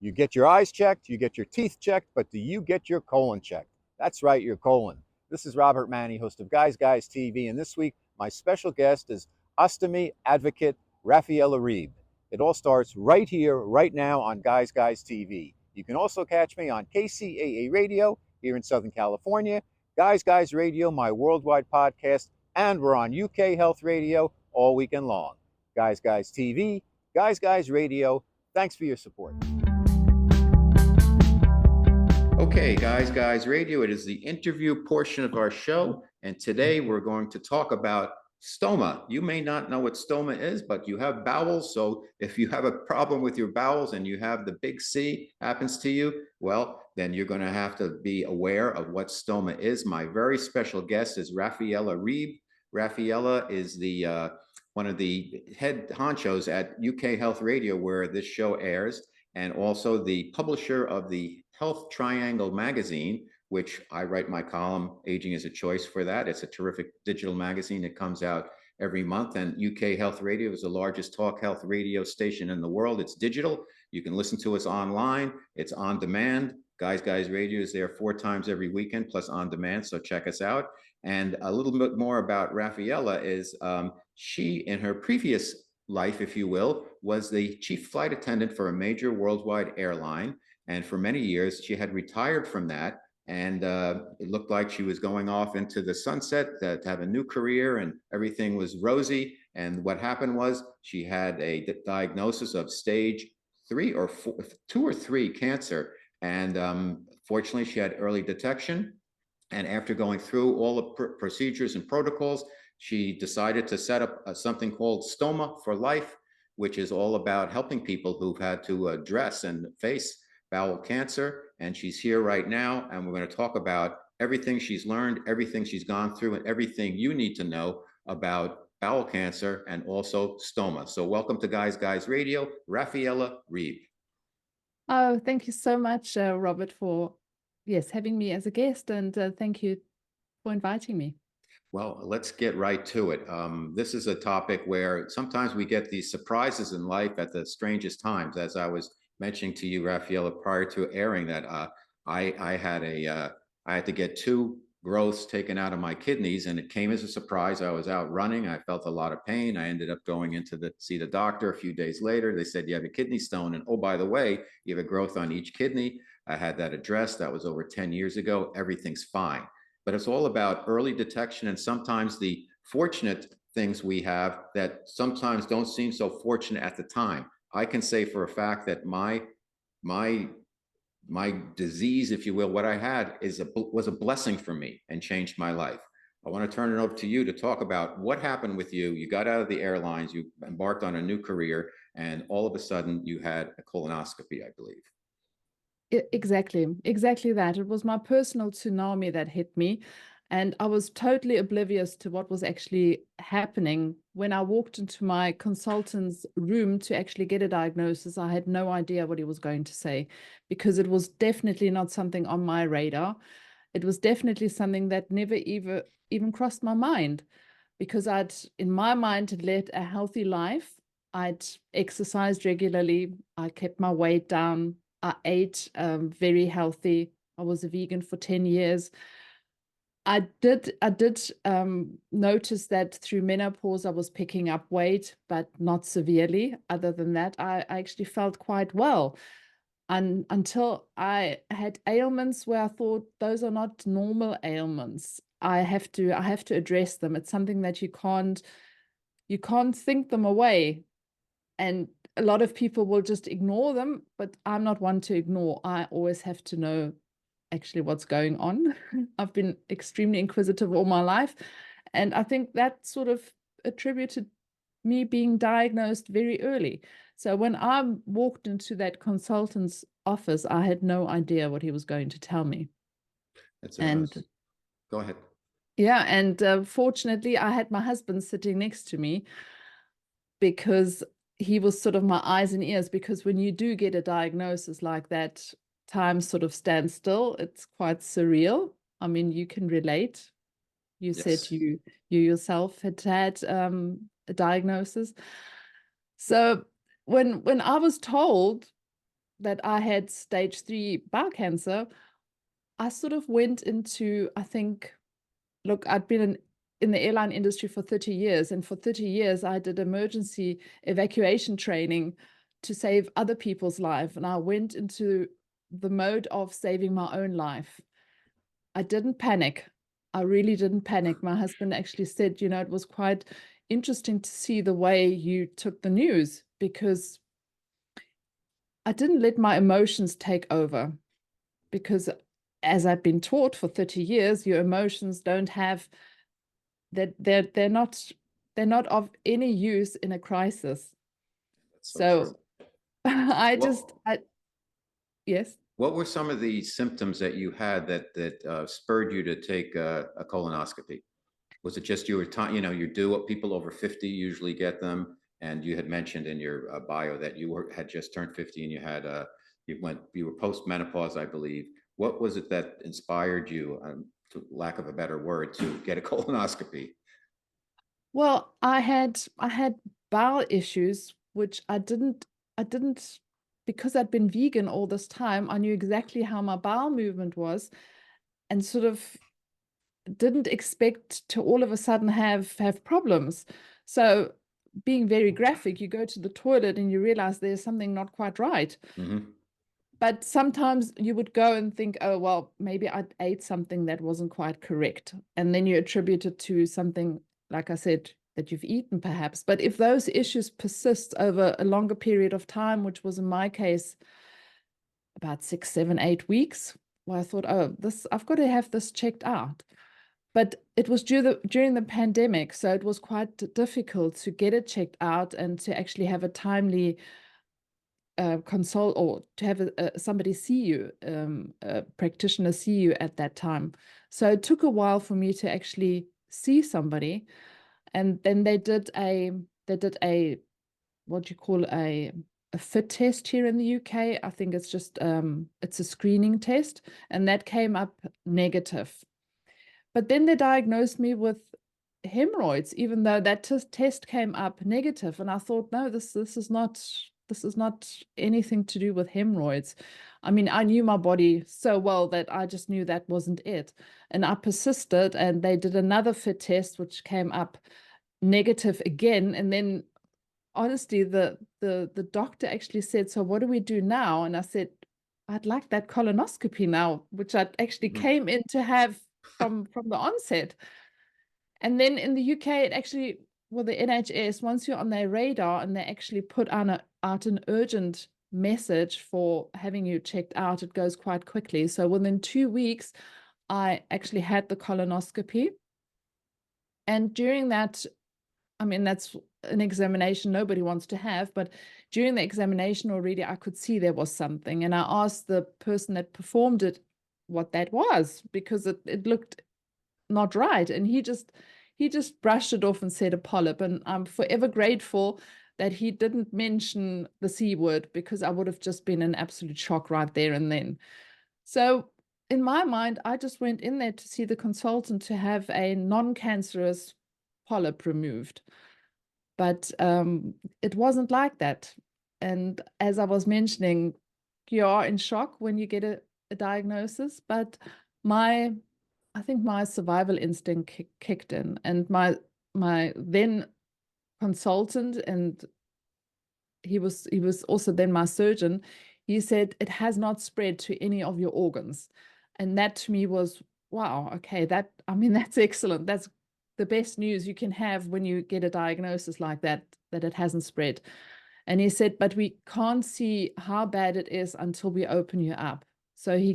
You get your eyes checked, you get your teeth checked, but do you get your colon checked? That's right, your colon. This is Robert Manni, host of Guys TV, and this week my special guest is Ostomy advocate Raphaela Reeb. It all starts right here, right now on Guys TV. You can also catch me on KCAA Radio here in Southern California, Guys Radio, my worldwide podcast, and we're on UK Health Radio all weekend long. Guys TV, Guys Radio, thanks for your support. Okay, Guys Radio, it is the interview portion of our show, and today we're going to talk about stoma. You may not know what stoma is, but you have bowels, so if you have a problem with your bowels and you have the big C happens to you, well, then you're going to have to be aware of what stoma is. My very special guest is Raphaela Reeb. Raphaela is the one of the head honchos at UK Health Radio, where this show airs, and also the publisher of the Health Triangle magazine, which I write my column, Aging is a Choice, for that. It's a terrific digital magazine that comes out every month, and UK Health Radio is the largest talk health radio station in the world. It's digital. You can listen to us online. It's on demand. Guys Radio is there 4 times every weekend, plus on demand, so check us out. And a little bit more about Raphaela is she, in her previous life, if you will, was the chief flight attendant for a major worldwide airline. And for many years, she had retired from that. And it looked like she was going off into the sunset to have a new career, and everything was rosy. And what happened was she had a diagnosis of stage 3 or 4, 2 or 3 cancer. And fortunately, she had early detection. And after going through all the procedures and protocols, she decided to set up something called Stoma for Life, which is all about helping people who've had to address and face bowel cancer. And she's here right now, and we're going to talk about everything she's learned, everything she's gone through, and everything you need to know about bowel cancer and also stoma. So welcome to Guys Radio, Raphaela Reeb. Oh, thank you so much, Robert, for having me as a guest, and thank you for inviting me. Well, let's get right to it. This is a topic where sometimes we get these surprises in life at the strangest times. As I was mentioning to you, Raphaela, prior to airing that, I had to get 2 growths taken out of my kidneys, and it came as a surprise. I was out running. I felt a lot of pain. I ended up going to see the doctor a few days later. They said, you have a kidney stone, and oh, by the way, you have a growth on each kidney. I had that addressed. That was over 10 years ago. Everything's fine. But it's all about early detection, and sometimes the fortunate things we have that sometimes don't seem so fortunate at the time. I can say for a fact that my disease, if you will, what I had was a blessing for me and changed my life. I want to turn it over to you to talk about what happened with you. You got out of the airlines, you embarked on a new career, and all of a sudden you had a colonoscopy, I believe. Exactly that. It was my personal tsunami that hit me, and I was totally oblivious to what was actually happening. When I walked into my consultant's room to actually get a diagnosis, I had no idea what he was going to say, because it was definitely not something on my radar. It was definitely something that never even crossed my mind, because I'd, in my mind, had led a healthy life. I'd exercised regularly. I kept my weight down. I ate very healthy. I was a vegan for 10 years. I did notice that through menopause, I was picking up weight, but not severely. Other than that, I actually felt quite well. And until I had ailments where I thought those are not normal ailments. I have to address them. It's something that you can't think them away. And a lot of people will just ignore them, but I'm not one to ignore. I always have to know actually what's going on. I've been extremely inquisitive all my life. And I think that sort of attributed me being diagnosed very early. So when I walked into that consultant's office, I had no idea what he was going to tell me. Go ahead. Yeah, and fortunately, I had my husband sitting next to me, because he was sort of my eyes and ears, because when you do get a diagnosis like that, time sort of stands still. It's quite surreal. I mean, you can relate. You said you yourself had a diagnosis. So when I was told that I had stage 3 bowel cancer, I sort of went into, I think, look, I'd been in the airline industry for 30 years, and for 30 years I did emergency evacuation training to save other people's life, and I went into the mode of saving my own life. I didn't panic. I really didn't panic. My husband actually said, you know, it was quite interesting to see the way you took the news, because I didn't let my emotions take over, because as I've been taught for 30 years, your emotions don't have that, they're not of any use in a crisis. That's so true. So I just, What yes. what were some of the symptoms that you had that spurred you to take a colonoscopy? Was it just you were you know, you do what people over 50 usually get them, and you had mentioned in your bio that you had just turned 50 and you had you were post menopause, I believe. What was it that inspired you, to lack of a better word, to get a colonoscopy? Well, I had bowel issues, which I didn't, because I'd been vegan all this time, I knew exactly how my bowel movement was, and sort of didn't expect to all of a sudden have problems. So being very graphic, you go to the toilet and you realize there's something not quite right. Hmm. But sometimes you would go and think, oh, well, maybe I ate something that wasn't quite correct. And then you attribute it to something, like I said, that you've eaten perhaps. But if those issues persist over a longer period of time, which was in my case about 6, 7, 8 weeks, well, I thought, oh, I've got to have this checked out. But it was during the pandemic, so it was quite difficult to get it checked out and to actually have a timely consult, or to have somebody see you, a practitioner see you at that time. So it took a while for me to actually see somebody, and then they did a what do you call a fit test here in the UK. I think it's just it's a screening test, and that came up negative. But then they diagnosed me with hemorrhoids, even though that test came up negative. And I thought, no, this is not anything to do with hemorrhoids. I mean, I knew my body so well that I just knew that wasn't it. And I persisted, and they did another fit test, which came up negative again. And then honestly, the doctor actually said, so what do we do now? And I said, I'd like that colonoscopy now, which I actually Hmm. came in to have from the onset. And then in the UK, it actually, well, the NHS, once you're on their radar and they actually put out an urgent message for having you checked out, it goes quite quickly. So within 2 weeks, I actually had the colonoscopy. And during that, I mean, that's an examination nobody wants to have, but during the examination already, I could see there was something. And I asked the person that performed it what that was, because it looked not right. And he just brushed it off and said a polyp. And I'm forever grateful that he didn't mention the C word, because I would have just been in absolute shock right there and then. So in my mind, I just went in there to see the consultant to have a non-cancerous polyp removed. But it wasn't like that. And as I was mentioning, you are in shock when you get a diagnosis, but I think my survival instinct kicked in, and my then consultant, and he was also then my surgeon. He said it has not spread to any of your organs, and that to me was, wow, okay, that, I mean, that's excellent. That's the best news you can have when you get a diagnosis like that, that it hasn't spread. And he said, but we can't see how bad it is until we open you up. So he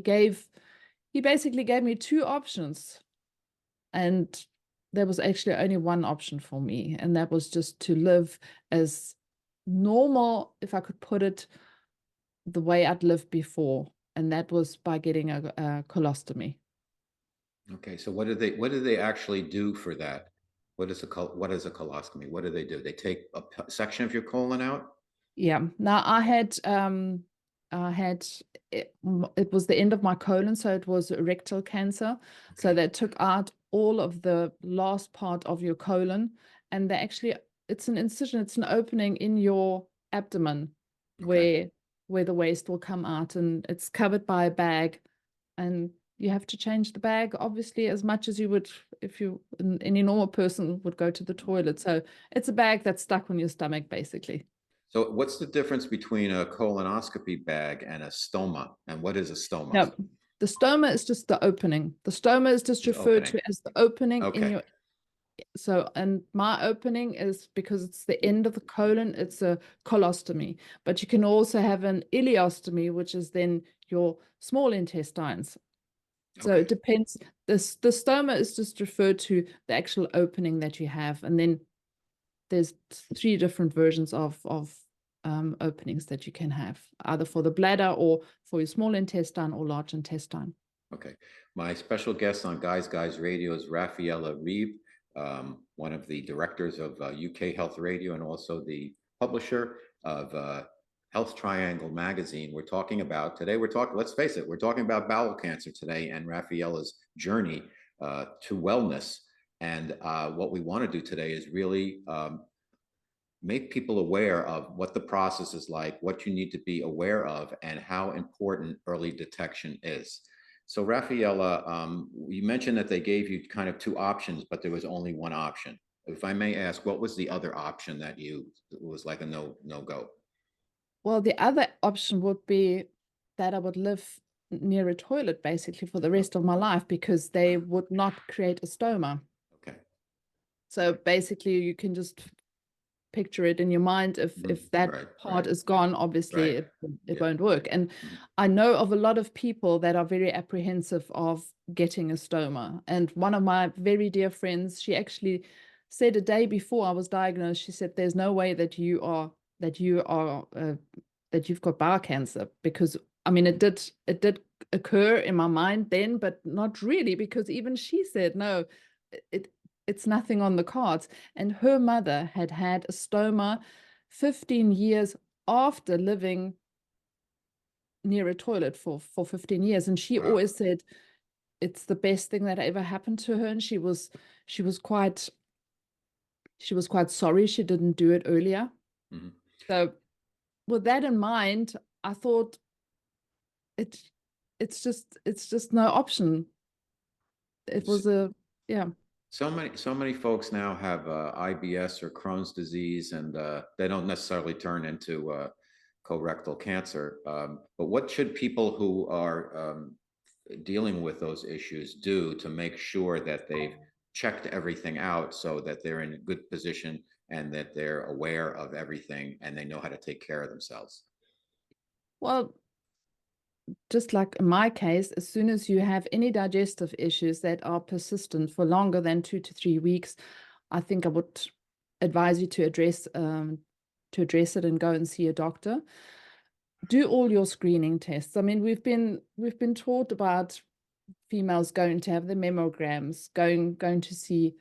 basically gave me two options, and there was actually only one option for me, and that was just to live as normal, if I could put it, the way I'd lived before. And that was by getting a colostomy. Okay, so what do they actually do for that? What is a colostomy? What do they do? They take a section of your colon out? Yeah. Now I had it was the end of my colon, so it was rectal cancer. So Okay. they took out all of the last part of your colon, and they actually, it's an incision, it's an opening in your abdomen Okay. where where the waste will come out, and it's covered by a bag, and you have to change the bag, obviously, as much as you would if any normal person would go to the toilet. So it's a bag that's stuck on your stomach, basically. So what's the difference between a colonoscopy bag and a stoma? And what is a stoma? No, the stoma is just the opening. The stoma is just It's referred opening. to as the opening in Okay. your. So, and my opening is because it's the end of the colon, it's a colostomy. But you can also have an ileostomy, which is then your small intestines. So Okay. it depends. The stoma is just referred to the actual opening that you have. And then there's 3 different versions of openings that you can have, either for the bladder or for your small intestine or large intestine. Okay. My special guest on Guys Radio is Raphaela Reeb, one of the directors of UK Health Radio and also the publisher of Health Triangle magazine. We're talking about today, let's face it, we're talking about bowel cancer today and Raphaela's journey to wellness. And what we want to do today is really make people aware of what the process is like, what you need to be aware of, and how important early detection is. So Raphaela, you mentioned that they gave you kind of 2 options, but there was only one option. If I may ask, what was the other option that was like a no go? Well, the other option would be that I would live near a toilet basically for the rest of my life, because they would not create a stoma. Okay. So basically you can just picture it in your mind. If that part is gone, obviously it won't work. And I know of a lot of people that are very apprehensive of getting a stoma. And one of my very dear friends, she actually said a day before I was diagnosed, she said, there's no way that you've got bowel cancer, because I mean it did occur in my mind then, but not really, because even she said no, it's nothing on the cards. And her mother had had a stoma 15 years after living near a toilet for 15 years. And she always said it's the best thing that ever happened to her. And she was quite sorry she didn't do it earlier. Mm-hmm. So with that in mind, I thought it's just no option. It was yeah. So many folks now have IBS or Crohn's disease, and they don't necessarily turn into colorectal cancer. But what should people who are dealing with those issues do to make sure that they've checked everything out so that they're in a good position and that they're aware of everything and they know how to take care of themselves? Well, just like in my case, as soon as you have any digestive issues that are persistent for longer than 2 to 3 weeks, I think I would advise you to address it and go and see a doctor. Do all your screening tests. I mean, we've been taught about females going to have the mammograms, going to see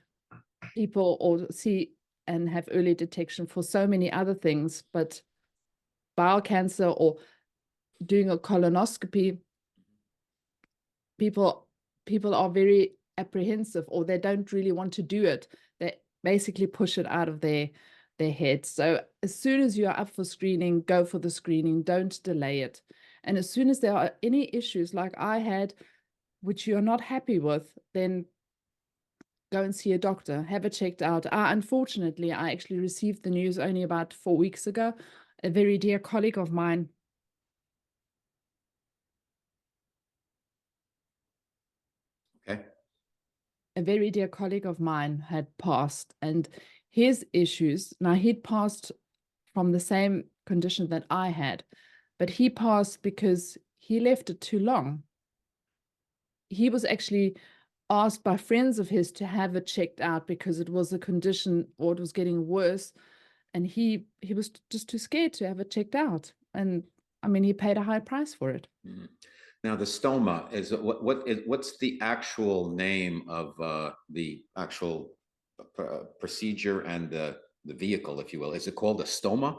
people or see and have early detection for so many other things, but bowel cancer or doing a colonoscopy, people are very apprehensive, or they don't really want to do it. They basically push it out of their heads. So as soon as you are up for screening, go for the screening. Don't delay it. And as soon as there are any issues like I had, which you're not happy with, then go and see a doctor, have it checked out. Unfortunately, I actually received the news only about 4 weeks ago. A very dear colleague of mine a very dear colleague of mine had passed, and his issues, now he'd passed from the same condition that I had, but he passed because he left it too long. He was actually asked by friends of his to have it checked out because it was a condition, or it was getting worse, and he was just too scared to have it checked out. And I mean, he paid a high price for it. Mm-hmm. Now, the stoma is what's the actual name of the actual procedure and the vehicle, if you will? Is it called a stoma?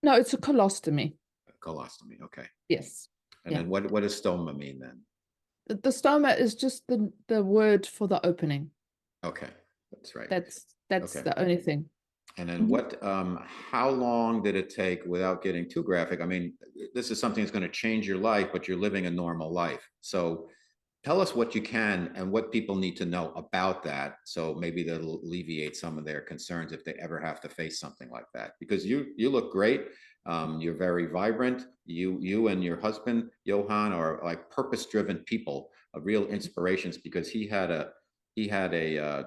No, it's a colostomy. A colostomy, okay. Yes. And then what does stoma mean then? The stoma is just the word for the opening. Okay, that's right. That's the only thing. And then Mhm. how long did it take without getting too graphic? I mean, this is something that's going to change your life, but you're living a normal life. So tell us what you can and what people need to know about that. So maybe that'll alleviate some of their concerns if they ever have to face something like that. Because you look great. You're very vibrant. You and your husband, Johan, are like purpose-driven people, real inspirations because he had a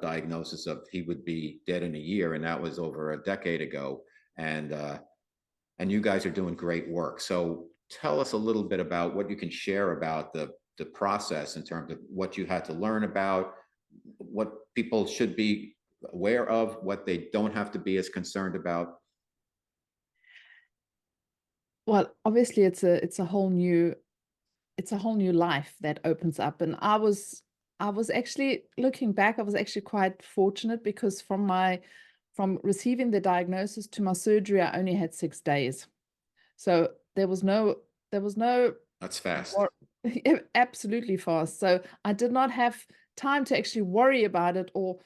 diagnosis of he would be dead in a year, and that was over a decade ago. And you guys are doing great work. So tell us a little bit about what you can share about the process in terms of what you had to learn about, what people should be aware of, what they don't have to be as concerned about. Well, obviously it's a whole new life that opens up. And I was actually looking back, I was actually quite fortunate because from receiving the diagnosis to my surgery, I only had 6 days. So there was no That's fast. wor- absolutely fast. So I did not have time to actually worry about it, or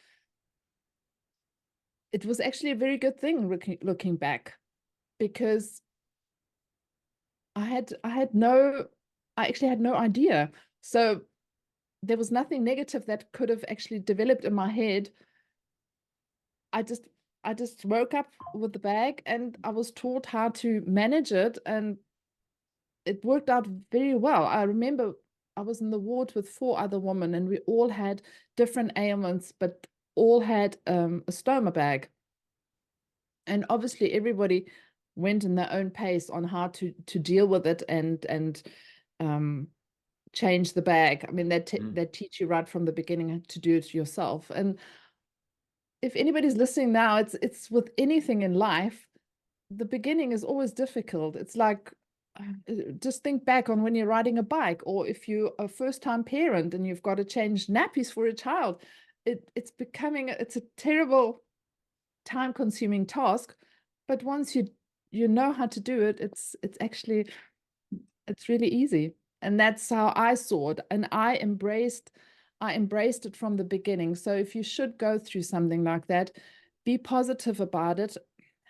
it was actually a very good thing looking back, because I actually had no idea. So there was nothing negative that could have actually developed in my head. I just I just woke up with the bag and I was taught how to manage it, and it worked out very well. I remember I was in the ward with 4 other women and we all had different ailments, but all had a stoma bag. And obviously everybody went in their own pace on how to deal with it and um, change the bag. I mean, Mm. they teach you right from the beginning to do it yourself. And if anybody's listening now, it's with anything in life, the beginning is always difficult. It's like just think back on when you're riding a bike, or if you're a first-time parent and you've got to change nappies for a child. It's a terrible time-consuming task, but once you know how to do it, it's really easy. And that's how I saw it. And I embraced it from the beginning. So if you should go through something like that, be positive about it,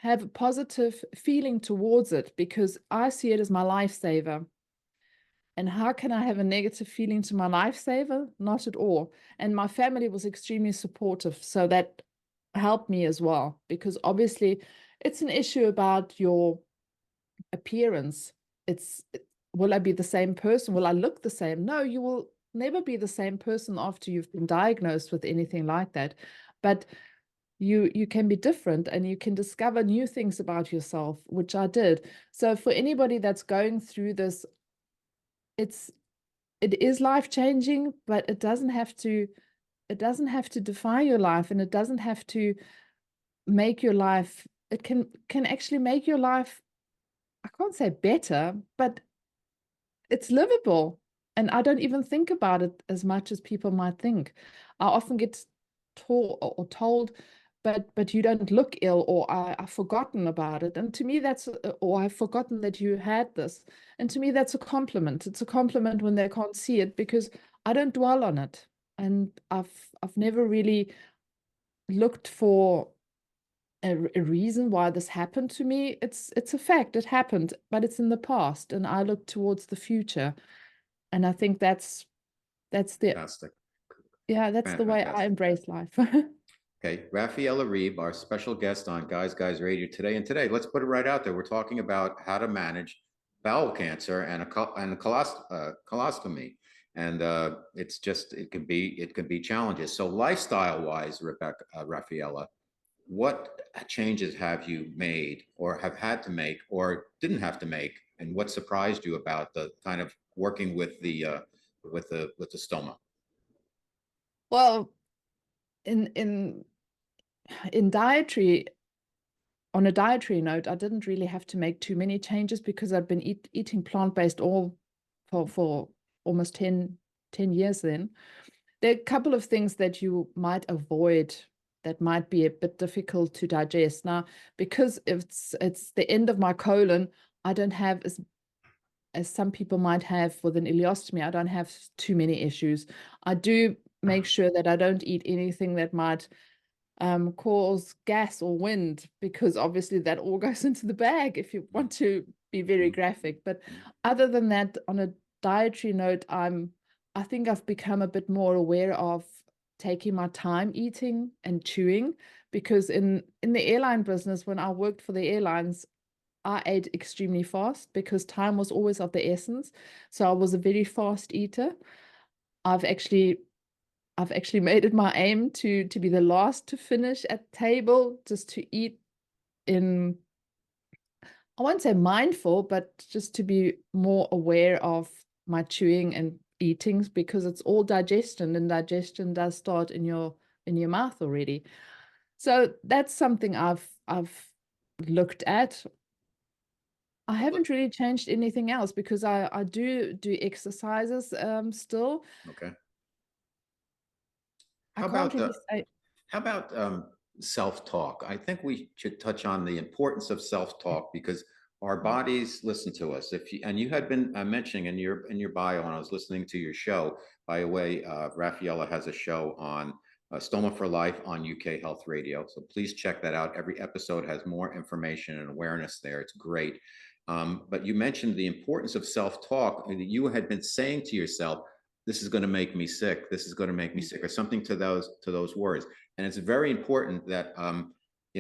have a positive feeling towards it, because I see it as my lifesaver. And how can I have a negative feeling to my lifesaver? Not at all. And my family was extremely supportive. So that helped me as well, because obviously it's an issue about your appearance. It's will I be the same person? Will I look the same? No, you will never be the same person after you've been diagnosed with anything like that. But you can be different and you can discover new things about yourself, which I did. So for anybody that's going through this, it's it is life-changing, but it doesn't have to define your life, and it doesn't have to make your life, it can actually make your life, I can't say better, but it's livable. And I don't even think about it as much as people might think. I often get taught or told, but you don't look ill, or I've forgotten about it. And to me, or I've forgotten that you had this. And to me, that's a compliment. It's a compliment when they can't see it, because I don't dwell on it. And I've never really looked for a reason why this happened to me. It's a fact, it happened, but it's in the past, and I look towards the future. And I think that's the Fantastic. yeah, that's the way I Fantastic. embrace life. Okay, Raphaela Reeb, our special guest on Guys Radio today. And today, let's put it right out there. We're talking about how to manage bowel cancer and colostomy. And it can be challenges. So lifestyle wise, Raphaela, what changes have you made or have had to make or didn't have to make? And what surprised you about the kind of working with the stoma? Well, in in dietary on a dietary note, I didn't really have to make too many changes, because I'd been eating plant-based all for almost 10 years then. There are a couple of things that you might avoid that might be a bit difficult to digest. Now, because it's the end of my colon, I don't have as some people might have with an ileostomy, I don't have too many issues. I do make sure that I don't eat anything that might cause gas or wind, because obviously that all goes into the bag if you want to be very graphic. But other than that, on a dietary note, I think I've become a bit more aware of taking my time eating and chewing, because in the airline business, when I worked for the airlines, I ate extremely fast because time was always of the essence. So I was a very fast eater. I've actually made it my aim to be the last to finish at table, just to eat in, I won't say mindful, but just to be more aware of my chewing and eatings, because it's all digestion, and digestion does start in your mouth already. So that's something I've looked at. I haven't really changed anything else, because I do exercises still. Okay. I How can't about really say. how about self-talk? I think we should touch on the importance of self-talk because our bodies listen to us. If you, and you had been mentioning in your bio, and I was listening to your show. By the way, Raphaela has a show on Stoma for Life on UK Health Radio, so please check that out. Every episode has more information and awareness there. It's great. But you mentioned the importance of self-talk, and you had been saying to yourself, this is going to make me sick, this is going to make me sick, or something to those words. And it's very important that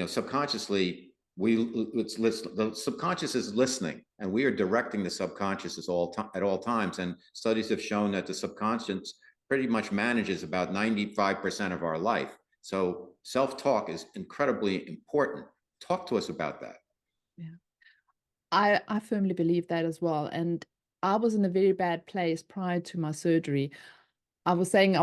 subconsciously the subconscious is listening, and we are directing the subconscious at all times. And studies have shown that the subconscious pretty much manages about 95% of our life. So self-talk is incredibly important. Talk to us about that. Yeah. I firmly believe that as well. And I was in a very bad place prior to my surgery. I was saying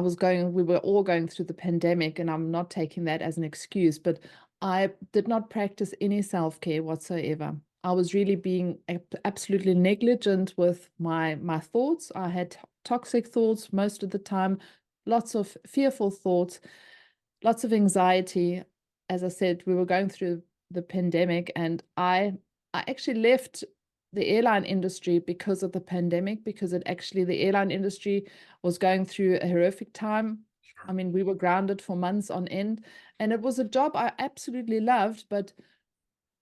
we were all going through the pandemic, and I'm not taking that as an excuse, but I did not practice any self-care whatsoever. I was really being absolutely negligent with my thoughts. I had toxic thoughts most of the time, lots of fearful thoughts, lots of anxiety. As I said, we were going through the pandemic, and I actually left the airline industry because of the pandemic, because the airline industry was going through a horrific time. Sure. I mean, we were grounded for months on end, and it was a job I absolutely loved, but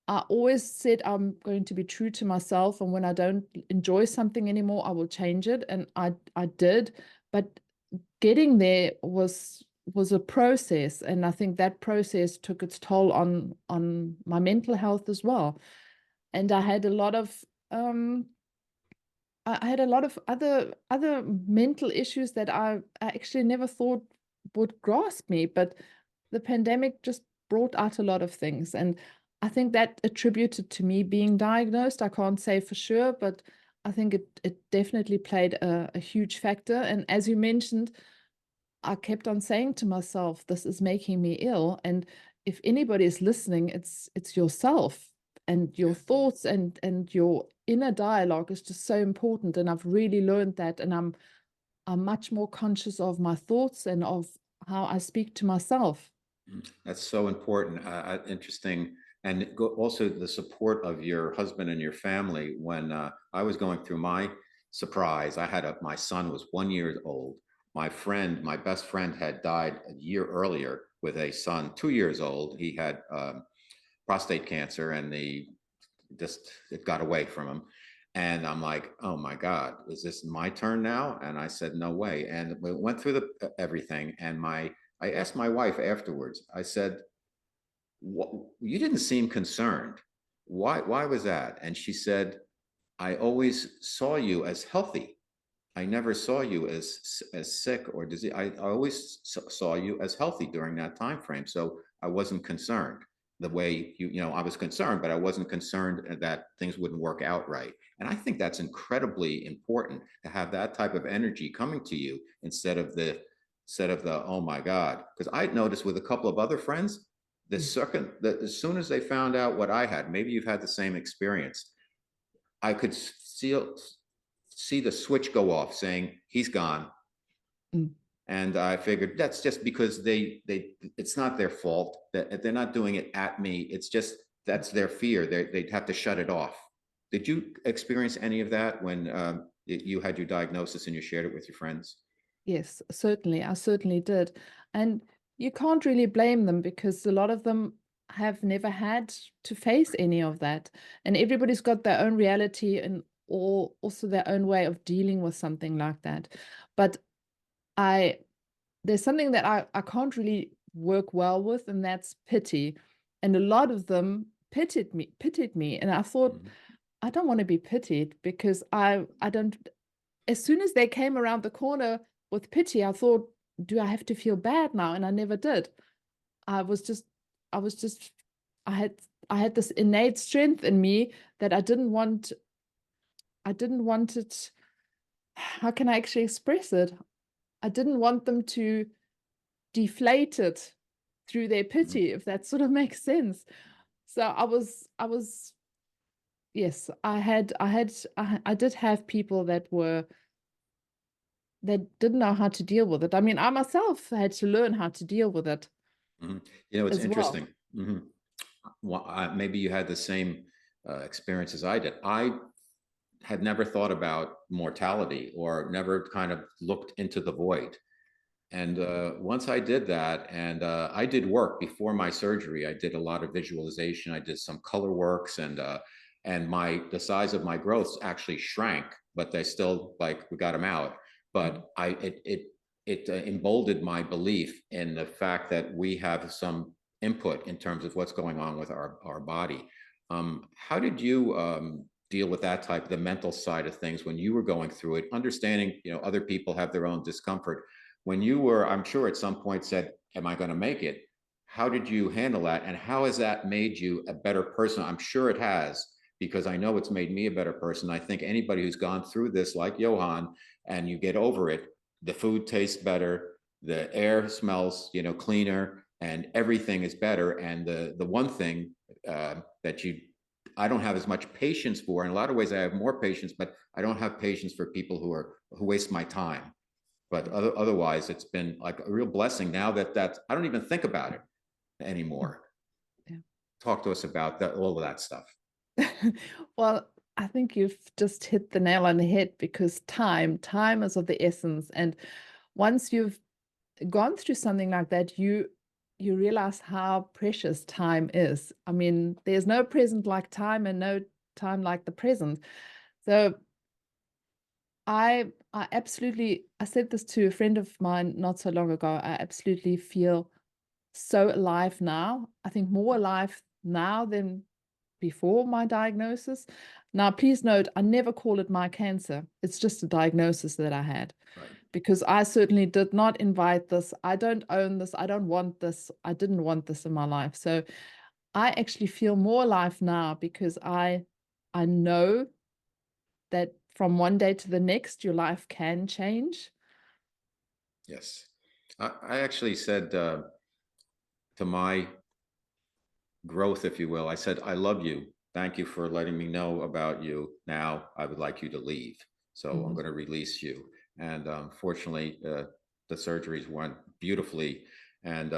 I always said I'm going to be true to myself, and when I don't enjoy something anymore, I will change it. And I did, but getting there was a process, and I think that process took its toll on my mental health as well. And I had a lot of other mental issues that I actually never thought would grasp me, but the pandemic just brought out a lot of things. And I think that attributed to me being diagnosed. I can't say for sure, but I think it definitely played a huge factor. And as you mentioned, I kept on saying to myself, this is making me ill. And if anybody is listening, it's yourself, and your thoughts and your inner dialogue is just so important. And I've really learned that. And I'm much more conscious of my thoughts and of how I speak to myself. That's so important. Interesting. And also the support of your husband and your family. When I was going through my surprise, my son was 1 year old. My best friend had died a year earlier with a son 2 years old. He had prostate cancer, and it got away from him. And I'm like, oh my God, is this my turn now? And I said, no way. And we went through everything. And I asked my wife afterwards, I said, you didn't seem concerned. Why was that? And she said, I always saw you as healthy. I never saw you as sick or disease. I always saw you as healthy during that time frame. So I wasn't concerned the way I was concerned, but I wasn't concerned that things wouldn't work out right. And I think that's incredibly important, to have that type of energy coming to you instead of the oh my God. Because I noticed with a couple of other friends, as soon as they found out what I had, maybe you've had the same experience, I could see the switch go off saying he's gone. Mm. And I figured that's just because it's not their fault, that they're not doing it at me. It's just that's their fear. They'd have to shut it off. Did you experience any of that when you had your diagnosis and you shared it with your friends? Yes, certainly. I certainly did. And you can't really blame them, because a lot of them have never had to face any of that, and everybody's got their own reality and or also their own way of dealing with something like that. But I there's something that I can't really work well with, and that's pity. And a lot of them pitied me. And I thought, Mhm. I don't want to be pitied, because I don't, as soon as they came around the corner with pity, I thought, do I have to feel bad now? And I never did. I was just, I was just, I had I had this innate strength in me that I didn't want it. How can I actually express it? I didn't want them to deflate it through their Mhm. pity, if that sort of makes sense. So I was, yes, I did have people that didn't know how to deal with it. I mean, I myself had to learn how to deal with it Mhm. It's as well. interesting. Well, maybe you had the same experience as I did. I had never thought about mortality or never kind of looked into the void. And once I did that, and I did work before my surgery, I did a lot of visualization. I did some color works, and the size of my growths actually shrank, but they still, like, we got them out. Mm. But it emboldened my belief in the fact that we have some input in terms of what's going on with our body. How did you deal with that type, the mental side of things when you were going through it, understanding, other people have their own discomfort? When you were, I'm sure at some point said, am I going to make it? How did you handle that? And how has that made you a better person? I'm sure it has, because I know it's made me a better person. I think anybody who's gone through this, like Johan, and you get over it, the food tastes better, the air smells, cleaner, and everything is better. And the one thing that I don't have as much patience for. In a lot of ways, I have more patience, but I don't have patience for people who waste my time. But otherwise, it's been like a real blessing now that I don't even think about it anymore. Yeah. Talk to us about that, all of that stuff. Well, I think you've just hit the nail on the head, because time is of the essence. And once you've gone through something like that, you realize how precious time is. I mean, there's no present like time, and no time like the present. So I absolutely, I said this to a friend of mine not so long ago. I absolutely feel so alive now. I think more alive now than before my diagnosis. Now, please note, I never call it my cancer. It's just a diagnosis that I had, Right. because I certainly did not invite this. I don't own this. I don't want this. I didn't want this in my life. So I actually feel more alive now, because I know that from one day to the next, your life can change. Yes. I actually said to my growth, if you will, I said, I love you. Thank you for letting me know about you. Now I would like you to leave. So I'm Mhm. going to release you. And fortunately, the surgeries went beautifully. And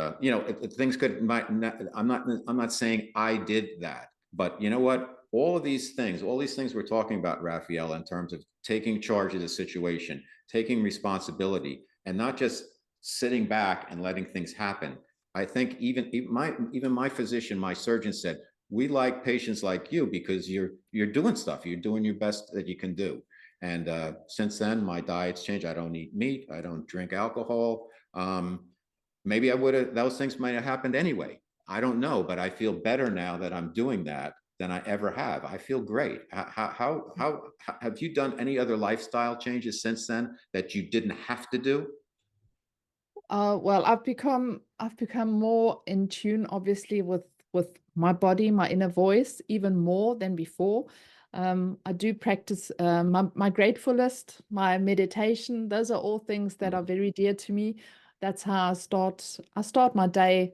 things could might not, I'm not saying I did that, but you know what? All these things we're talking about, Raphael, in terms of taking charge of the situation, taking responsibility, and not just sitting back and letting things happen. I think even my physician, my surgeon said, we like patients like you because you're doing stuff, you're doing your best that you can do. And since then, my diet's changed. I don't eat meat. I don't drink alcohol. Maybe I would have, those things might have happened anyway. I don't know, but I feel better now that I'm doing that than I ever have. I feel great. How have you done any other lifestyle changes since then that you didn't have to do? Well, I've become more in tune, obviously, with my body, my inner voice, even more than before. I do practice my grateful list, my meditation. Those are all things that are Mhm. very dear to me. That's how I start my day,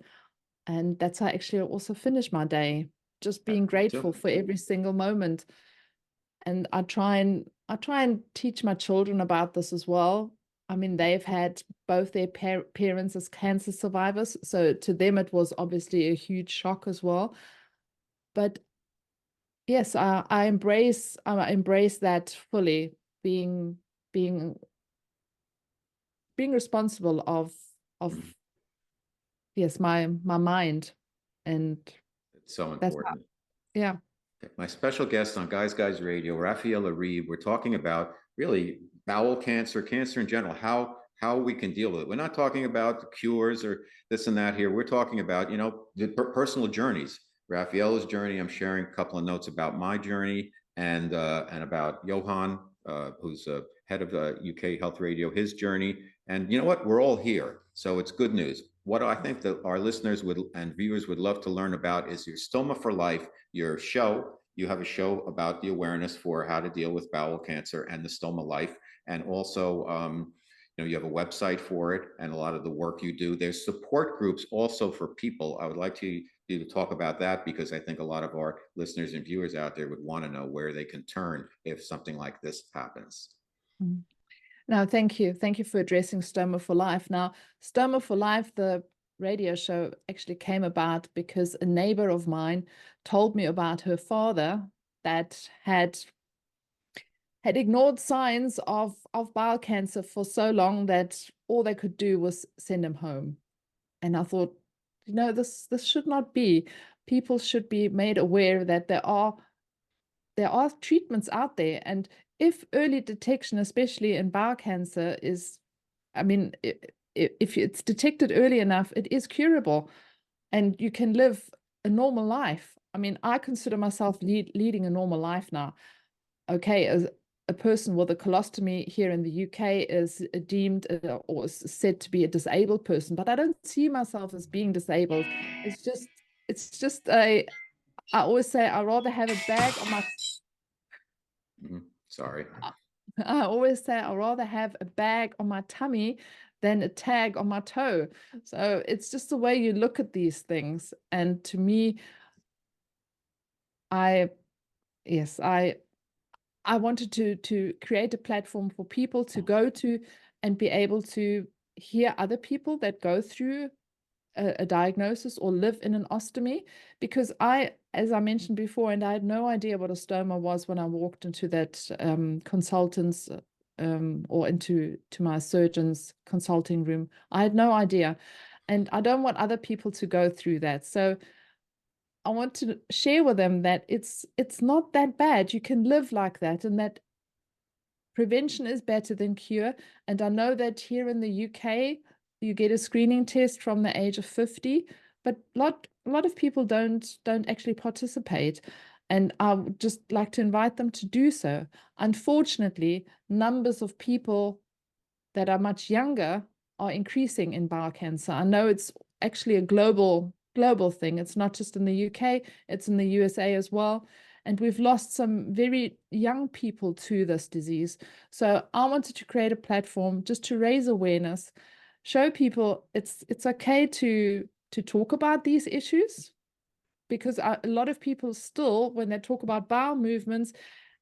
and that's how I actually also finish my day. Just being Me too. grateful for every single moment. And I try and teach my children about this as well. I mean, they've had both their parents as cancer survivors, so to them it was obviously a huge shock as well. But yes, I embrace that fully, being being being responsible of Mhm. yes, my mind. And It's so that's how, important. yeah. My special guest on Guys Radio, Raphaela Reeb. We're talking about really bowel cancer, cancer in general, how we can deal with it. We're not talking about cures or this and that here. We're talking about, the personal journeys. Raphaela's journey. I'm sharing a couple of notes about my journey and about Johan, who's head of UK Health Radio, his journey. And you know what? We're all here, so it's good news. What I think that our listeners would and viewers would love to learn about is your Stoma for Life, your show. You have a show about the awareness for how to deal with bowel cancer and the stoma life. And also, you have a website for it and a lot of the work you do. There's support groups also for people. I would like you to talk about that because I think a lot of our listeners and viewers out there would want to know where they can turn if something like this happens. Mm. No, thank you. Thank you for addressing Stoma for Life. Now, Stoma for Life, the radio show, actually came about because a neighbor of mine told me about her father that had ignored signs of bowel cancer for so long that all they could do was send him home. And I thought, this should not be. People should be made aware that there are treatments out there. And if early detection, especially in bowel cancer, is, I mean, if it's detected early enough, it is curable and you can live a normal life. I mean, I consider myself leading a normal life now. Okay, as a person with a colostomy here in the UK is deemed or is said to be a disabled person, but I don't see myself as being disabled. It's just I always say I'd rather have a bag on my Sorry. I always say I'd rather have a bag on my tummy than a tag on my toe. So it's just the way you look at these things. And to me, I yes, I wanted to create a platform for people to go to and be able to hear other people that go through a diagnosis or live in an ostomy, because as I mentioned before, and I had no idea what a stoma was when I walked into that consultant's or into my surgeon's consulting room. I had no idea, and I don't want other people to go through that. So I want to share with them that it's not that bad. You can live like that, and that prevention is better than cure. And I know that here in the UK, you get a screening test from the age of 50, but a lot of people don't actually participate. And I would just like to invite them to do so. Unfortunately, numbers of people that are much younger are increasing in bowel cancer. I know it's actually a global thing. It's not just in the UK, it's in the USA as well. And we've lost some very young people to this disease. So I wanted to create a platform just to raise awareness, show people it's okay to talk about these issues, because a lot of people still, when they talk about bowel movements,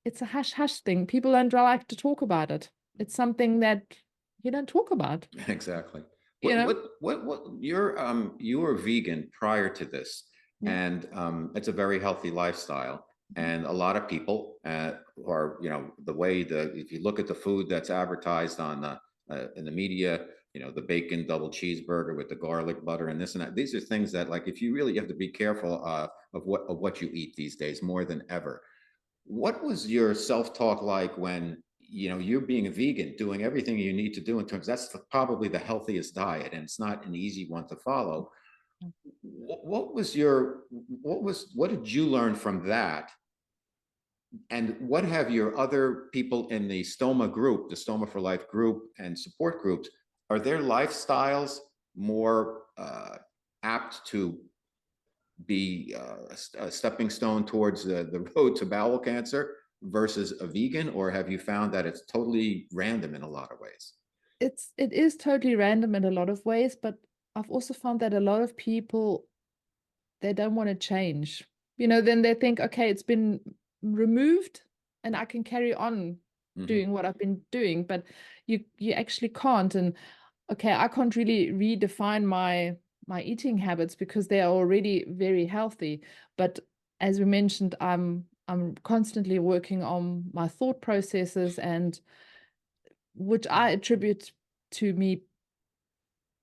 it's a hush hush thing. People don't like to talk about it. It's something that you don't talk about. Exactly. You know? You were vegan prior to this, Yeah. and it's a very healthy lifestyle. And a lot of people are, the way if you look at the food that's advertised on in the media, the bacon double cheeseburger with the garlic butter and this and that. These are things that, like, if you really have to be careful of what you eat these days more than ever. What was your self-talk like when you're being a vegan, doing everything you need to do in terms probably the healthiest diet, and it's not an easy one to follow. What did you learn from that? And what have your other people in the Stoma group, the Stoma for Life group and support groups, are their lifestyles more apt to be a stepping stone towards the road to bowel cancer versus a vegan, or have you found that it's totally random in a lot of ways? It is totally random in a lot of ways, but I've also found that a lot of people, they don't want to change. Then they think, okay, it's been removed and I can carry on doing what I've been doing, but you actually can't. And okay, I can't really redefine my eating habits because they are already very healthy. But as we mentioned, I'm constantly working on my thought processes, and which I attribute to me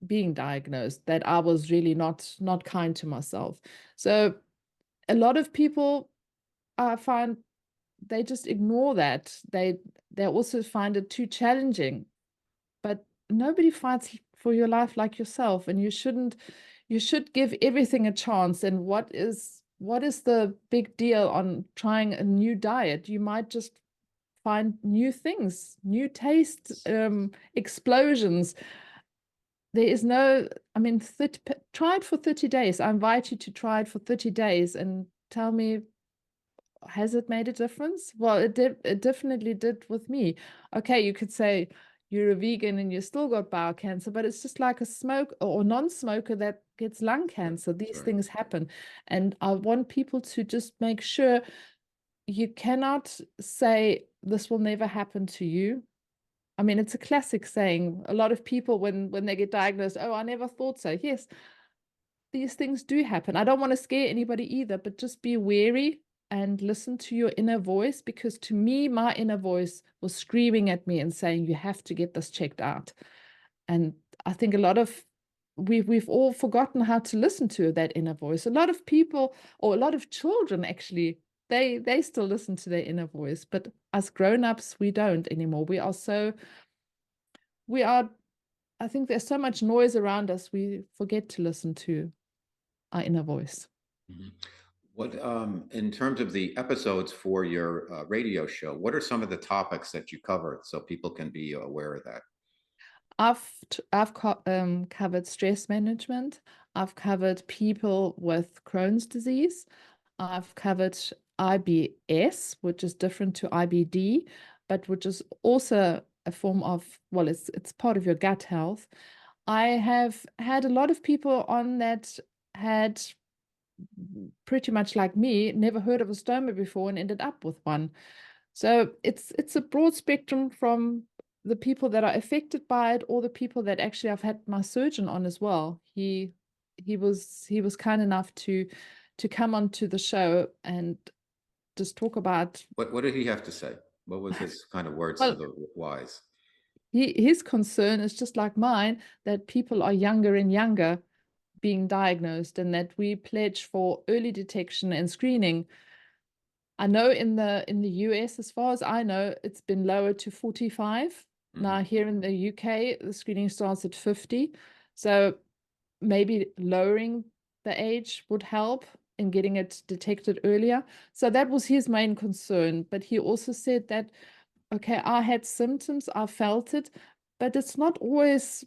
being diagnosed, that I was really not kind to myself. So a lot of people, I find, they just ignore that. They also find it too challenging. But nobody fights for your life like yourself, and you should give everything a chance. And what is the big deal on trying a new diet? You might just find new things, new taste explosions. There is no, I mean, try it for 30 days. I invite you to try it for 30 days and tell me, has it made a difference? Well, it did. It definitely did with me. Okay, you could say you're a vegan and you still got bowel cancer, but it's just like a smoke or non-smoker that gets lung cancer. These right. things happen. And I want people to just make sure you cannot say this will never happen to you. I mean, it's a classic saying. A lot of people, when they get diagnosed, oh, I never thought so. Yes, these things do happen. I don't want to scare anybody either, but just be wary and listen to your inner voice, because to me, my inner voice was screaming at me and saying, you have to get this checked out. And I think a lot of we've all forgotten how to listen to that inner voice. A lot of people, or a lot of children actually, they still listen to their inner voice, but us grown-ups, we don't anymore. We are, I think there's so much noise around us, we forget to listen to our inner voice. Mhm. What, in terms of the episodes for your radio show, what are some of the topics that you covered so people can be aware of that? I've covered stress management. I've covered people with Crohn's disease. I've covered IBS, which is different to IBD, but which is also a form of, well, it's part of your gut health. I have had a lot of people on that had, pretty much like me, never heard of a stoma before and ended up with one. So it's a broad spectrum, from the people that are affected by it, or the people that actually I've had my surgeon on as well. He was kind enough to come onto the show and just talk about, What did he have to say? What was his kind of words to well, the wise? his concern is just like mine, that people are younger and younger being diagnosed, and that we pledge for early detection and screening. I know in the US, as far as I know, it's been lowered to 45. Mhm. Now here in the UK, the screening starts at 50. So maybe lowering the age would help in getting it detected earlier. So that was his main concern. But he also said that, okay, I had symptoms, I felt it, but not always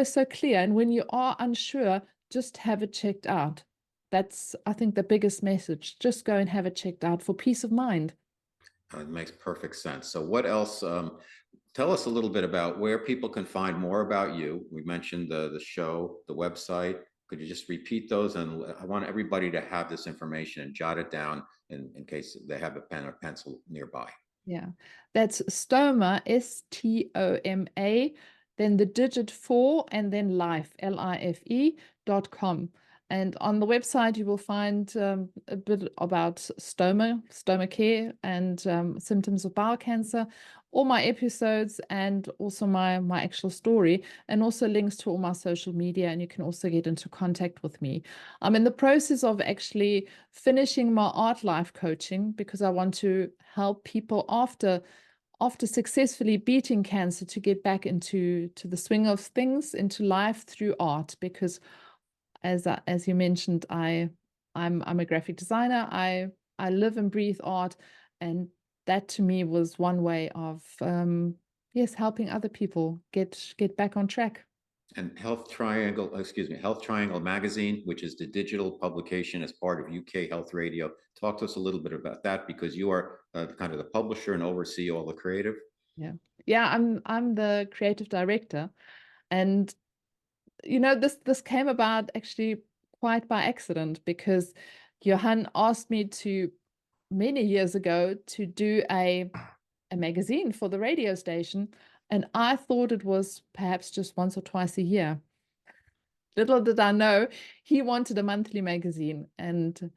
so clear. And when you are unsure, just have it checked out. That's, I think, the biggest message. Just go and have it checked out for peace of mind. It makes perfect sense. So what else? Tell us a little bit about where people can find more about you. We mentioned the show, the website. Could you just repeat those? And I want everybody to have this information and jot it down in case they have a pen or pencil nearby. Yeah, that's stoma, Stoma, then the digit 4, and then life.com. And on the website, you will find a bit about stoma care, and symptoms of bowel cancer, all my episodes, and also my actual story, and also links to all my social media. And you can also get into contact with me. I'm in the process of actually finishing my art life coaching, because I want to help people after successfully beating cancer to get back into the swing of things, into life through art. Because as you mentioned, I'm a graphic designer. I live and breathe art, and that to me was one way of yes, helping other people get back on track. And Health Triangle Magazine, which is the digital publication as part of UK Health Radio. Talk to us a little bit about that, because you are kind of the publisher and oversee all the creative. Yeah, yeah, I'm the creative director. And this came about actually quite by accident, because Johan asked me to, many years ago, to do a magazine for the radio station, and I thought it was perhaps just once or twice a year. Little did I know, he wanted a monthly magazine, and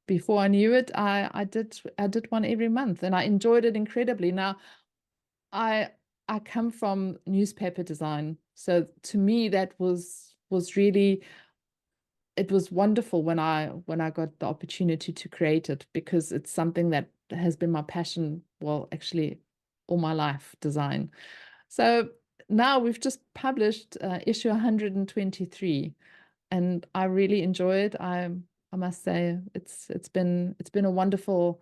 before I knew it, I did one every month, and I enjoyed it incredibly. Now, I I come from newspaper design, So to me, that was really, it was wonderful when I got the opportunity to create it, because it's something that has been my passion, well, actually all my life, design. So now we've just published issue 123, and I really enjoy it. I must say it's been a wonderful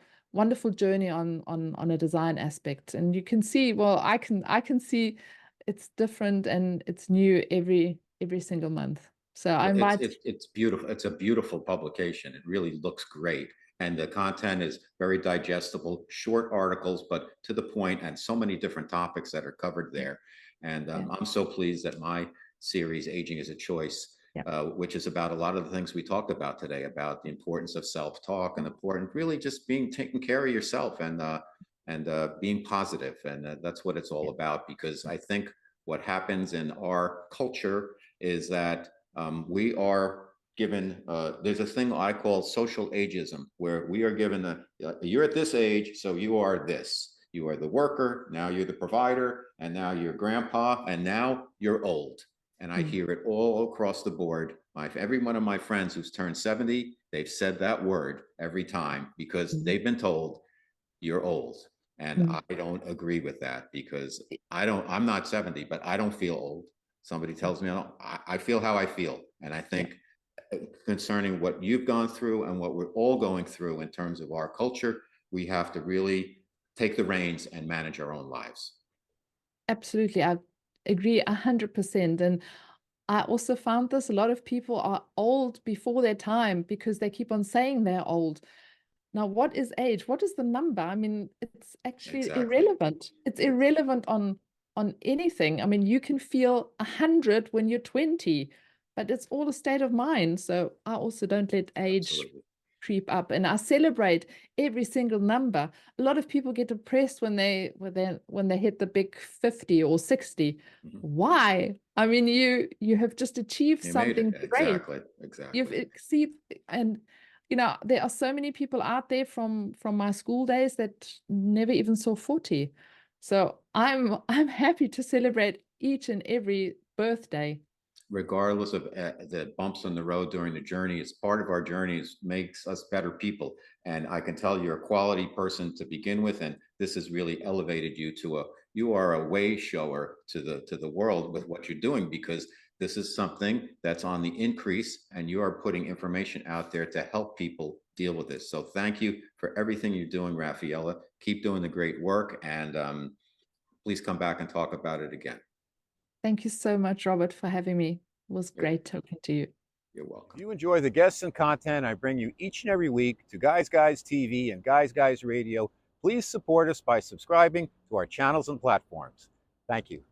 journey on a design aspect, and you can see, well, I can see it's different and it's new every single month. So I Well, invite. it's beautiful. It's a beautiful publication. It really looks great. And the content is very digestible, short articles, but to the point, and so many different topics that are covered there. And Yeah, I'm so pleased that my series, Aging is a Choice, yeah, which is about a lot of the things we talked about today, about the importance of self-talk and important, really just being taking care of yourself and being positive. And that's what it's all yeah. about, because I think what happens in our culture is that we are given, there's a thing I call social ageism, where we are given you're at this age, so you are this. You are the worker, now you're the provider, and now you're grandpa, and now you're old. And I Mm, hear it all across the board. Every one of my friends who's turned 70, they've said that word every time because mm, they've been told you're old. And mm. I don't agree with that, because I'm not 70, but I don't feel old. Somebody tells me I feel how I feel. And I Yeah. think concerning what you've gone through and what we're all going through in terms of our culture, we have to really take the reins and manage our own lives. Absolutely. I agree 100%. And I also found this, a lot of people are old before their time because they keep on saying they're old. Now, what is age? What is the number? I mean, it's actually Exactly. irrelevant. It's irrelevant on anything. I mean, you can feel 100 when you're 20, but it's all a state of mind. So I also don't let age Absolutely. creep up, and I celebrate every single number. A lot of people get depressed when they hit the big 50 or 60. Mhm. Why? I mean, you have just achieved You made it. something great. Exactly. You've Exactly. exceeded, and there are so many people out there from my school days that never even saw 40. So I'm happy to celebrate each and every birthday. Regardless of the bumps on the road during the journey, it's part of our journeys, makes us better people. And I can tell you're a quality person to begin with, and this has really elevated you to you are a way shower to the world with what you're doing, because this is something that's on the increase, and you are putting information out there to help people deal with this. So thank you for everything you're doing, Raphaela. Keep doing the great work, and please come back and talk about it again. Thank you so much, Robert, for having me. It was You're, great talking to you. you're If welcome. you enjoy the guests and content I bring you each and every week to Guys TV and Guys Radio, please support us by subscribing to our channels and platforms. Thank you.